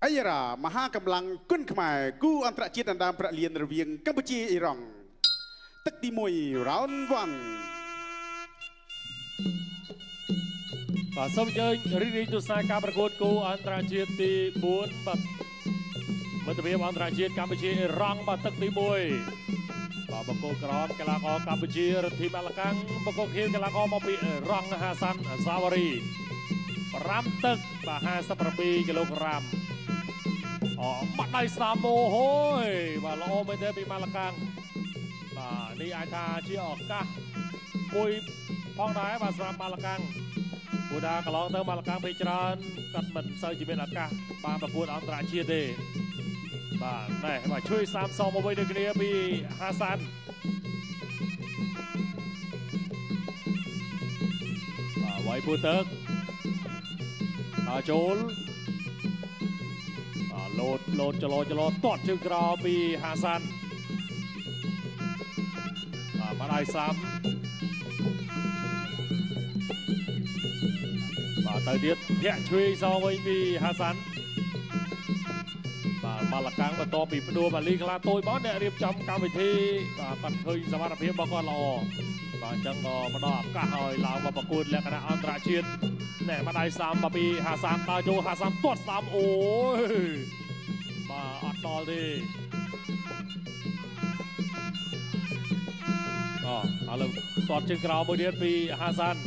អៃរ៉ាមហាកម្លាំងគុនខ្មែរគូអន្តរជាតិដណ្ដើមប្រាក់លានរវាងកម្ពុជាអ៊ីរ៉ង់ទឹកទី1 round 1បាទសូមអញ្ជើញរីករាយទស្សនាការប្រកួតគូអន្តរជាតិទី4បាទមិត្តភាពអន្តរជាតិកម្ពុជាអ៊ីរ៉ង់បាទទឹកទី1បាទបកគោក្រមកីឡាករកម្ពុជារទ្ធីម៉ាឡកាំងបកគោខៀវកីឡាករមកពីអ៊ីរ៉ង់ហាសាន់សាវ៉ារី5ទឹកបាទ57គីឡូក្រាមបាត់ដៃស្ដាមអូហូយបាទល្អមែនទេពីម៉ាឡកាំងបាទនេះអាចថាជាឱកាសមួយផងដែរបាទសម្រាប់ម៉ាឡកាំងព្រោះថាកន្លងទៅម៉ាឡកាំងពេលច្រើនគាត់មិនសូវជាមានឱកាសបានប្រកួតអន្តរជាតិទេបាទណែបាទជួយ30មកវិញដូចគ្នាពីហាសាន់បាទវាយពូទឹកដល់ចូលលោតចលោទាត់ជើងក្រោមពីហាសាន់បាទដៃសាំបាទទៅទៀតធាក់ជួយសងវិញពីហាសាន់បាទម៉ាឡកាំងបន្ទាប់ពីផ្ដួលបាលីក្លាតូចបងអ្នករៀបចំកម្មវិធីបាទគាត់ឃើញសមត្ថភាពរបស់គាត់ល្អបាទអញ្ចឹងក៏ផ្ដល់ឱកាសឲ្យឡើងមកប្រកួតលក្ខណៈអន្តរជាតិណែមកដៃសាំមកពីហាសាន់ដល់ចូលហាសាន់ទាត់ស្ដាំអូយបាទអត់ដល់ទេឥឡូវទាត់ជើងក្រោមមួយទៀតពីហាសាន់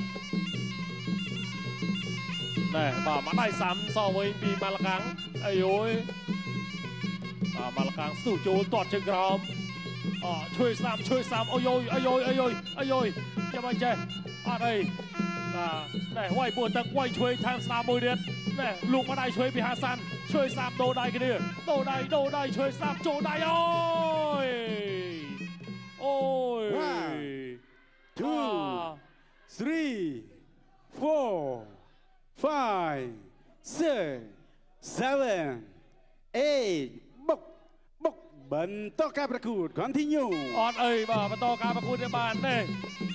ណែបាទមកដៃសាំសងវិញពីម៉ាឡកាំងអាយយបាទម៉ាឡកាំងស្ទុះចូលទាត់ជើងក្រោមជួយស្ដាំអូយចាំមិនចេះអត់អីបាទណែវាយពួរទឹកវាយជួយថែមស្ដាំមួយទៀតណែលូកមកដៃជួយពីហាសាន់ជួយសាប់ដូរដៃគ្នាដូរដៃជួយសាប់ចូលដៃអូយ 1 2 3 4 5 6 7 8បុកបន្តការប្រកួត continue អត់អីបាទបន្តការប្រកួតនេះបានទេ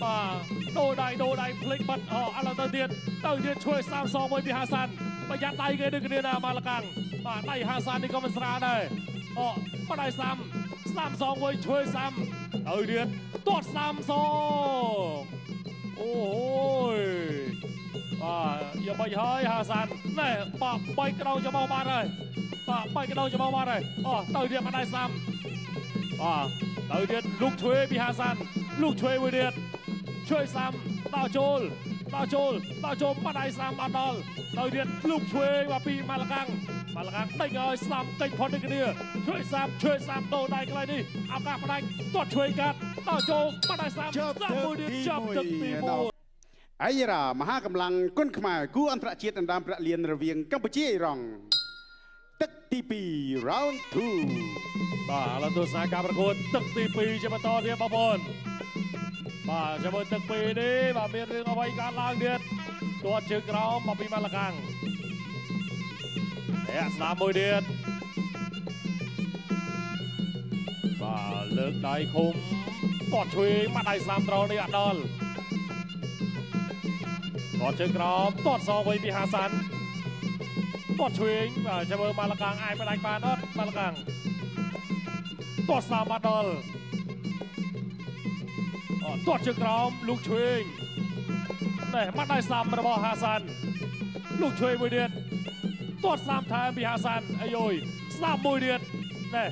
បាទដូរដៃភ្លេចបាត់ឥឡូវទៅទៀតជួយ30សងមួយពីហាសាន់ប្រយ័ត្នដៃគេដូចគ្នាណាម៉ាឡកាំងបាទដៃហាសាន់នេះក៏មិនស្រាលដែរមកដៃសាំសងមួយជួយសាំទៅទៀតទាត់30សងអូយបាទយកបាច់ហើយហាសាន់ណែបាទ3ក្តោងច្បងបានហើយបាទ3ក្តោងច្បងបានហើយទៅទៀតមកដៃសាំទៅទៀតលុកជួយពីហាសាន់លុកជួយមួយទៀតជួយសាំដល់ចូលមកដៃសាំអត់ដល់ទៅទៀតលុកជួយមកពីម៉ាឡកាំងដេញឲ្យសាំកិច្ចផុតដូចគ្នាជួយសាំដូរដៃកន្លែងនេះឱកាសផ្ដាច់ទាត់ជួយកាត់ដល់ចូលមកដៃសាំមួយទៀតចាប់ទឹកទី4អៃរ៉ាមហាកម្លាំងគុនខ្មែរគូអន្តរជាតិដណ្ដើមប្រាក់លានរវាងកម្ពុជាអ៊ីរ៉ង់ទឹកទី2 round 2បាទឥឡូវទស្សនាការប្រកួតទឹកទី2ជាបន្តទៀតបងប្អូនបាទជាមួយទឹក2នេះបាទមានរឿងអ្វីកើតឡើងទៀតទាត់ជើងក្រោមមកពីម៉ាឡកាំងស្ដាប់មួយទៀតបាទលើកដៃឃុំទាត់ជួយមកដៃស្ដាំត្រង់នេះអត់ដល់ទាត់ជើងក្រោមទាត់សងវិញពីហាសាន់ទាត់ជួយបាទចាំមើលម៉ាឡកាំងអាចផ្ដាច់បានអត់ម៉ាឡកាំងទាត់ស្ដាំអត់ដល់ទាត់ជើងក្រោមលូកជួយណែមកដៃស្ដាំរបស់ហាសាន់លូកជួយមួយទៀតទាត់ស្ដាំថែមពីហាសាន់អាយយស្ដាំមួយទៀតណែ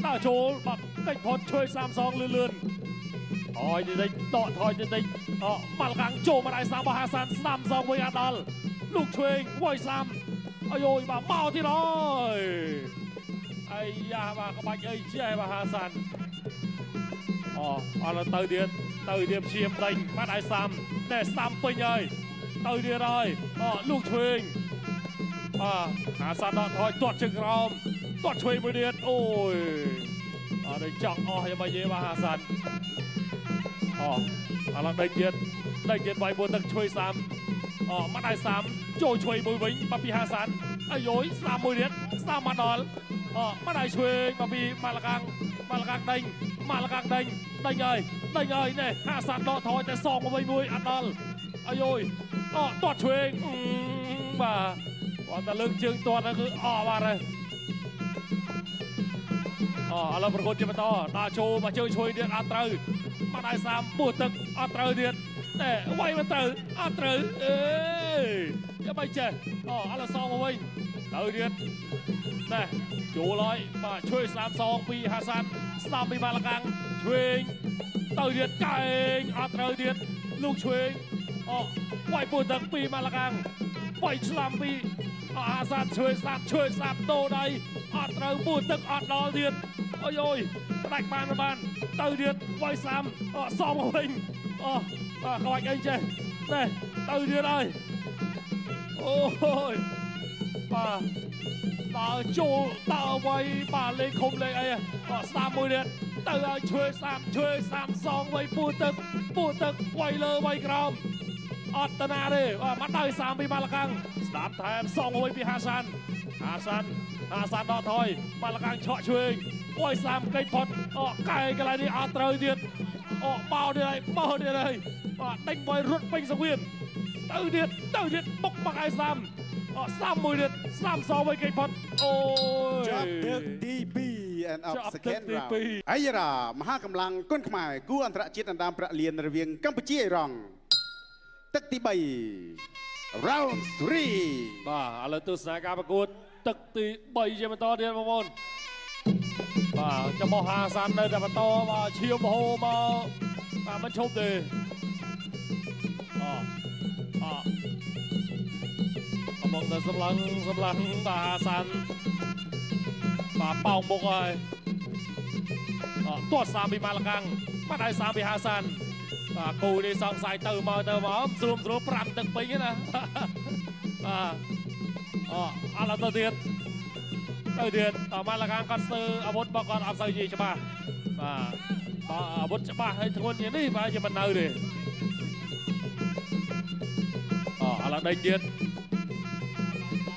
ដល់ចូលបាទកិច្ចផុតជួយ30សងលឿនថយតិចម៉ាឡកាំងចូលមកដៃស្ដាំរបស់ហាសាន់ស្ដាំសងវិញអត់ដល់លូកជួយវាយស្ដាំអាយយបាទមកទៀតហើយអាយ៉ាបាទក្បាច់អីចេះបាទហាសាន់អត់ទៅទៀតព្យាមដេញមកដៃស្ដាំតែស្ដាំពេញហើយទៅទៀតហើយលូកជួយហាសាន់ដល់ថយទាត់ជើងក្រោមទាត់ជួយមួយទៀតអូយអត់ចង់អស់យ៉ាងម៉េចទេបាទហាសាន់ឥឡូវដេញទៀតវាយមួយទឹកជួយសាំមកដៃសាំចូលជួយមួយវិញមកពីហាសាន់អាយយស្ដាំមួយទៀតស្ដាំមកដល់មកដៃជួយមកពីម៉ាឡកាំងដេញហើយនេះហាសាន់ដកថយតែសងមួយអត់ដល់អាយយទាត់ជួយបាទ គាត់តែលើកជើងទាត់ហ្នឹងគឺអស់បាត់ហើយឥឡូវប្រកួតជាបន្តដាក់ចូលមកជើងឈួយទៀតអត់ត្រូវបាត់ហើយសាមពោះទឹកអត់ត្រូវទៀតតែវាយមកទៅអត់ត្រូវអេយ៉ាមិនចេះឥឡូវសងមកវិញទៅទៀតណែចូលហើយបាទជួយស្លាមសងពីហាសាន់ស្ដាប់ពីម៉ាឡាកាំងឆ្វេងទៅទៀតកែងអត់ត្រូវទៀតលោកឆ្វេងវាយពោះទឹកពីម៉ាឡាកាំងវាយឆ្លាមពីហាសាន់ជួយស្លាប់ដូរដៃអត់ត្រូវពោះទឹកអត់ដល់ទៀតអូយផ្ដាច់បានទៅទៀតវាយស្លាមសងមកវិញក្បាច់អីចេះណែទៅទៀតហើយអូយបាទដើរចូលដើរវាយបាទលេងខុំលេងអីស្ដាប់មួយទៀតទៅឲ្យជួយស្ដាប់សងវាយពោះទឹកវាយលើវាយក្រោមអត់តាណាទេមកដល់សាមពីម៉ាឡាកាំងស្ដាប់ថែមសងវាយពីហាសាន់ដកថយម៉ាឡាកាំងឆក់ឆ្វេងវាយស្ដាប់កេញផុតកែកន្លែងនេះអត់ត្រូវទៀតបោទៀតហើយដេញវាយរត់ពេញសង្វៀនទៅទៀតបុកបាក់ឲ្យស្ដាំមួយទៀតស្ដាំសងវាយកេញផុតអូយចាប់ទឹកទី2 and up second round អាយរ៉ាមហាកម្លាំងគុនខ្មែរគូអន្តរជាតិដណ្ដើមប្រាក់លានរវាងកម្ពុជាអ៊ីរ៉ង់ទឹកទី3 round 3បាទឥឡូវទស្សនាការប្រកួតទឹកទី3ជាបន្តទៀតបងប្អូនបាទចំពោះហាសាន់នៅតែបន្តបាទឈាមហូរមកបាទមិនឈប់ទេកំពុងតែសម្លឹងបាទហាសាន់បាទប៉ោងមុខហើយទាត់សាមពីម៉ាឡាកាំងបាត់ហើយសាមពីហាសាន់បាទគូនេះសង្ស័យទៅមកស្រួល5ទឹកពេញណាបាទឥឡូវទៅទៀតម៉ាឡាកាំងគាត់ស្ទើរអាវុធរបស់គាត់អត់សូវជាច្បាស់បាទអាវុធច្បាស់ហើយធ្ងន់ជាងនេះបាទជាមិននៅទេឥឡូវដេញទៀត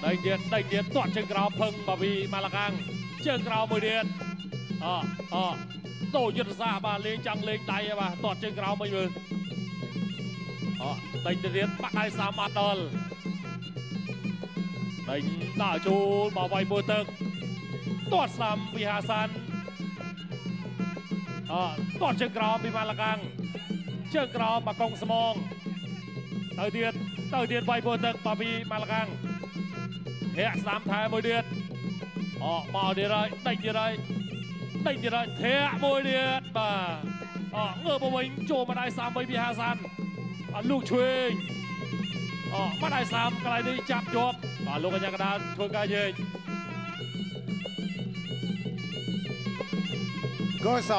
ទាត់ជើងក្រោមភឹងបាវីម៉ាឡាកាំងជើងក្រោមមួយទៀតដូរយុទ្ធសាស្ត្របាទលេងចង់លេងដៃបាទទាត់ជើងក្រោមវិញមើលដេញទៀតបាក់ដៃសាមអត់ដល់ដេញដាក់ចូលមកវាយពោះទឹកទាត់ស្លាមពីហាសាន់ទាត់ជើងក្រោមពីម៉ាឡាកាំងជើងក្រោមមកកងស្មងទៅទៀតវាយពោះទឹកបាវីម៉ាឡាកាំងធាក់ស្ដាំថែមួយទៀតមកទៀតហើយដេញទៀតហើយធាក់មួយទៀតបាទងើបមកវិញចូលមកដៃសាមវិញពីហាសាន់លោកឆ្វេងមកដៃសាមកន្លែងនេះចាប់ជាប់បាទលោកកញ្ញាកណ្ដាលធ្វើការជែកកោស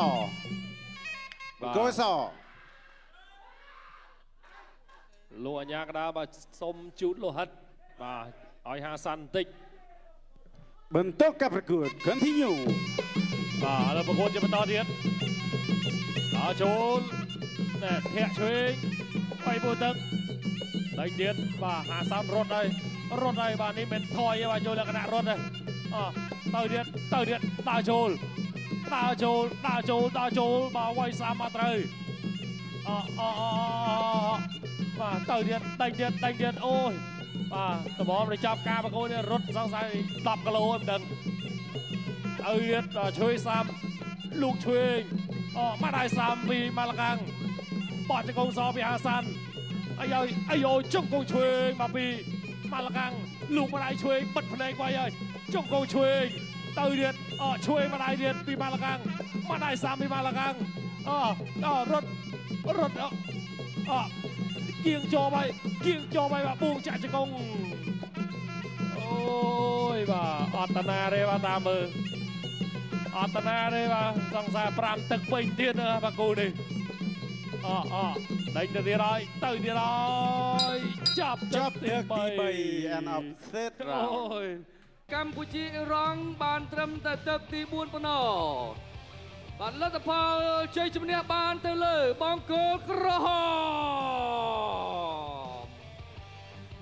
លោកអញ្ញាកណ្ដាលបាទសុំជូតលោហិតបាទឲ្យហាសាន់បន្តិចបន្តការប្រកួត continue បាទឥឡូវប្រកួតជាបន្តទៀតដល់ចូលតែធាក់ឆ្វេងបាយពោះទឹកដេញទៀតបាទហាសាន់រត់ហើយបាទនេះមិនថយទេបាទចូលលក្ខណៈរត់ទេទៅទៀតដើរចូលបាទវាយសាមអត់ត្រូវបាទទៅទៀតដេញទៀតអូយបាទតបទៅចាប់ការប្រកួតនេះរត់សង្ស័យ10គីឡូមិនដឹងទៅទៀតជួយសាមលោកឆ្វេងមកដៃសាមពីម៉ាឡាកាំងបោះជង្គង់សពីហាសាន់អាយជង្គង់ឆ្វេងមកពីម៉ាឡាកាំងលោកមកដៃឆ្វេងបិទភ្នែកវាយហើយជង្គង់ឆ្វេងទៅទៀតឆ្វេងមកដៃទៀតពីម៉ាឡាកាំងមកដៃសាមពីម៉ាឡាកាំងរត់គៀងចូលហើយបាទបួងចាក់ជង្គង់អូយបាទអត់តាណាទេបាទតាមមើលអត់តាណាទេបាទសង្សារ5ទឹកពេញទៀតបាទគូនេះដេញទៅទៀតហើយចាប់ទឹកទី3 and up third round អូយកម្ពុជាអ៊ីរ៉ង់បានត្រឹមតែទឹកទី4ប៉ុណ្ណោះបាទលទ្ធផលជ័យជំនះបានទៅលើបង្គោលក្រហម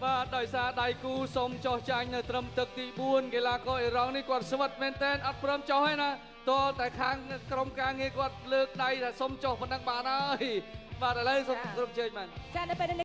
បាទដោយសារដៃគូសុំចោះចាញ់នៅត្រឹមទឹកទី4កីឡាករអ៊ីរ៉ង់នេះគាត់ស្វិតមែនតើអត់ព្រមចោះទេណាតើតែខាងក្រុមការងារគាត់លើកដៃថាសុំចោះប៉ុណ្ណឹងបានហើយបាទឥឡូវសូមគ្រប់ជើញបានចានៅពេល